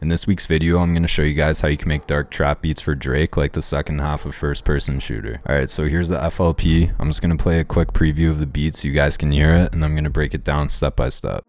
In this week's video, I'm going to show you guys how you can make dark trap beats for Drake like the second half of First Person Shooter. Alright, so here's the FLP. I'm just going to play a quick preview of the beat so you guys can hear it, and I'm going to break it down step by step.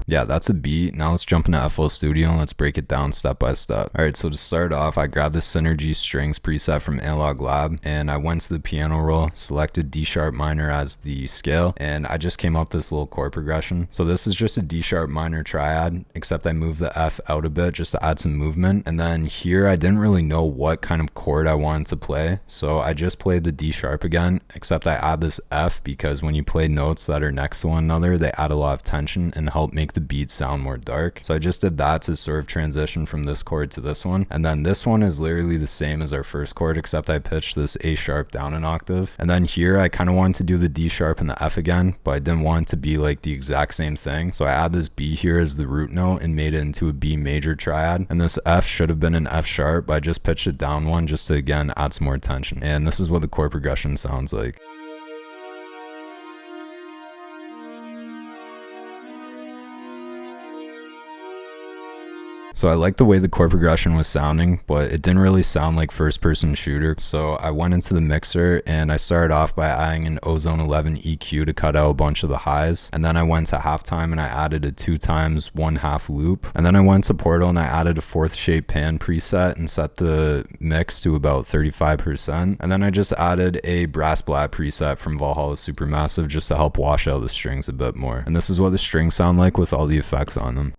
Yeah, that's a beat. Now let's jump into FL Studio and let's break it down step by step. Alright, so to start off, I grabbed the Synergy Strings preset from Analog Lab, and I went to the piano roll, selected D sharp minor as the scale, and I just came up with this little chord progression. So this is just a D sharp minor triad, except I moved the F out a bit just to add some movement. And then here, I didn't really know what kind of chord I wanted to play, so I just played the D sharp again, except I add this F because when you play notes that are next to one another, they add a lot of tension and help make the beat sound more dark. So I just did that to sort of transition from this chord to this one. And then this one is literally the same as our first chord, except I pitched this A sharp down an octave. And then here I kind of wanted to do the D sharp and the F again, but I didn't want it to be like the exact same thing. So I add this B here as the root note and made it into a B major triad. And this F should have been an F sharp, but I just pitched it down one just to again add some more tension. And this is what the chord progression sounds like. So I liked the way the chord progression was sounding, but it didn't really sound like First Person Shooter. So I went into the mixer and I started off by adding an Ozone 11 EQ to cut out a bunch of the highs. And then I went to halftime and I added a 2x 1/2 loop. And then I went to Portal and I added a fourth shape pan preset and set the mix to about 35%. And then I just added a brass blat preset from Valhalla Supermassive just to help wash out the strings a bit more. And this is what the strings sound like with all the effects on them.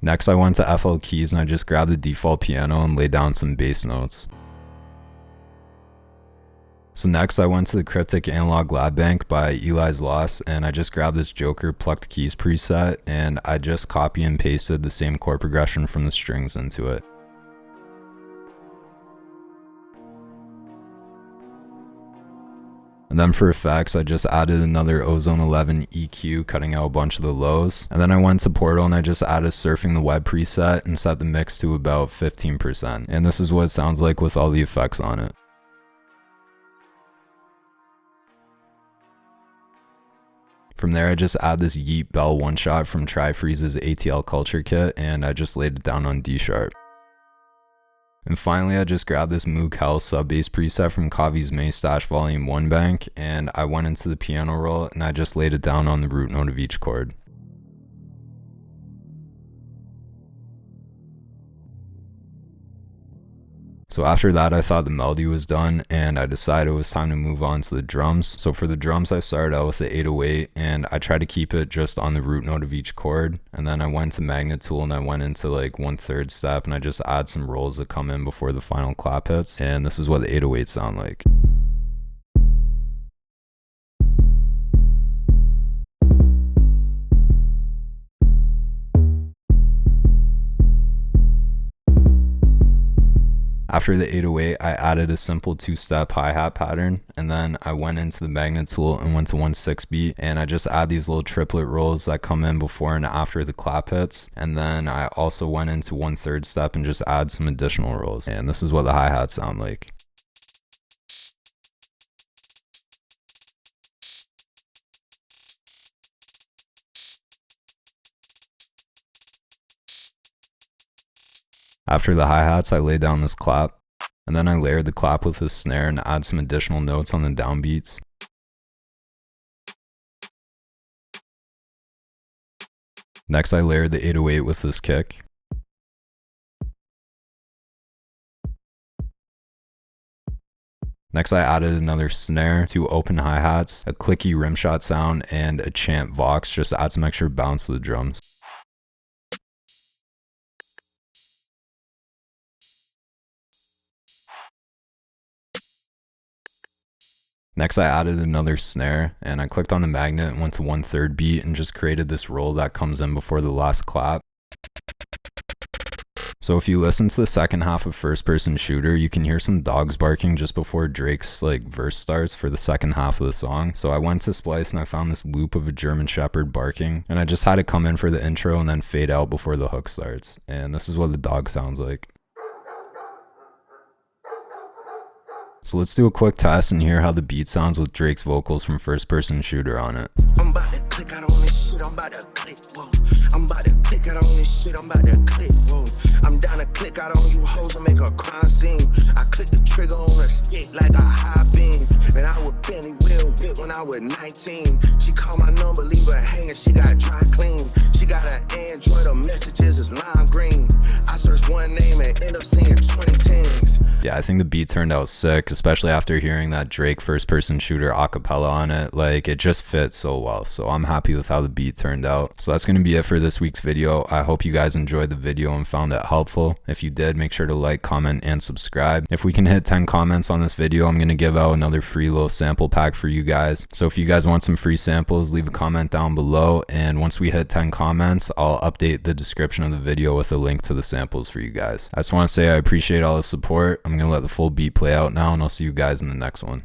Next, I went to FL Keys and I just grabbed the default piano and laid down some bass notes. So next, I went to the Cryptic Analog Lab Bank by Eli's Loss, and I just grabbed this Joker Plucked Keys preset, and I just copy and pasted the same chord progression from the strings into it. And then for effects, I just added another Ozone 11 EQ, cutting out a bunch of the lows. And then I went to Portal and I just added Surfing the Web preset and set the mix to about 15%. And this is what it sounds like with all the effects on it. From there, I just add this Yeet Bell one shot from Tri-Freeze's ATL Culture Kit, and I just laid it down on D sharp. And finally, I just grabbed this Moog Hell sub bass preset from Kavi's Maystache Volume 1 bank, and I went into the piano roll and I just laid it down on the root note of each chord. So after that, I thought the melody was done and I decided it was time to move on to the drums. So for the drums, I started out with the 808 and I tried to keep it just on the root note of each chord. And then I went to Magnet Tool and I went into like 1/3 step and I just add some rolls that come in before the final clap hits. And this is what the 808s sound like. After the 808, I added a simple 2-step hi-hat pattern, and then I went into the Magnet Tool and went to 1/6 beat, and I just add these little triplet rolls that come in before and after the clap hits, and then I also went into 1/3 step and just add some additional rolls, and this is what the hi-hats sound like. After the hi-hats, I laid down this clap, and then I layered the clap with this snare and add some additional notes on the downbeats. Next, I layered the 808 with this kick. Next, I added another snare, 2 open hi-hats, a clicky rimshot sound, and a chant vox just to add some extra bounce to the drums. Next, I added another snare, and I clicked on the magnet and went to 1/3 beat and just created this roll that comes in before the last clap. So if you listen to the second half of First Person Shooter, you can hear some dogs barking just before Drake's verse starts for the second half of the song. So I went to Splice and I found this loop of a German Shepherd barking, and I just had it come in for the intro and then fade out before the hook starts. And this is what the dog sounds like. So let's do a quick test and hear how the beat sounds with Drake's vocals from First Person Shooter on it. I'm about to click out on this shit, I'm about to click, whoa. I'm about to click out on this shit, I'm about to click, whoa. I'm down to click out on you hoes and make a crime scene. I click the trigger on a stick like a high beam. And I would Benny Will whip when I was 19. She called my number, leave her hanging, she got dry clean. She got an Android, her messages is lime green. I searched one name and end up seeing 20 things. Yeah, I think the beat turned out sick, especially after hearing that Drake First Person Shooter acapella on it. It just fits so well. So I'm happy with how the beat turned out. So that's going to be it for this week's video. I hope you guys enjoyed the video and found it helpful. If you did, make sure to like, comment, and subscribe. If we can hit 10 comments on this video, I'm going to give out another free little sample pack for you guys. So if you guys want some free samples, leave a comment down below. And once we hit 10 comments, I'll update the description of the video with a link to the samples for you guys. I just want to say I appreciate all the support. I'm going to let the full beat play out now, and I'll see you guys in the next one.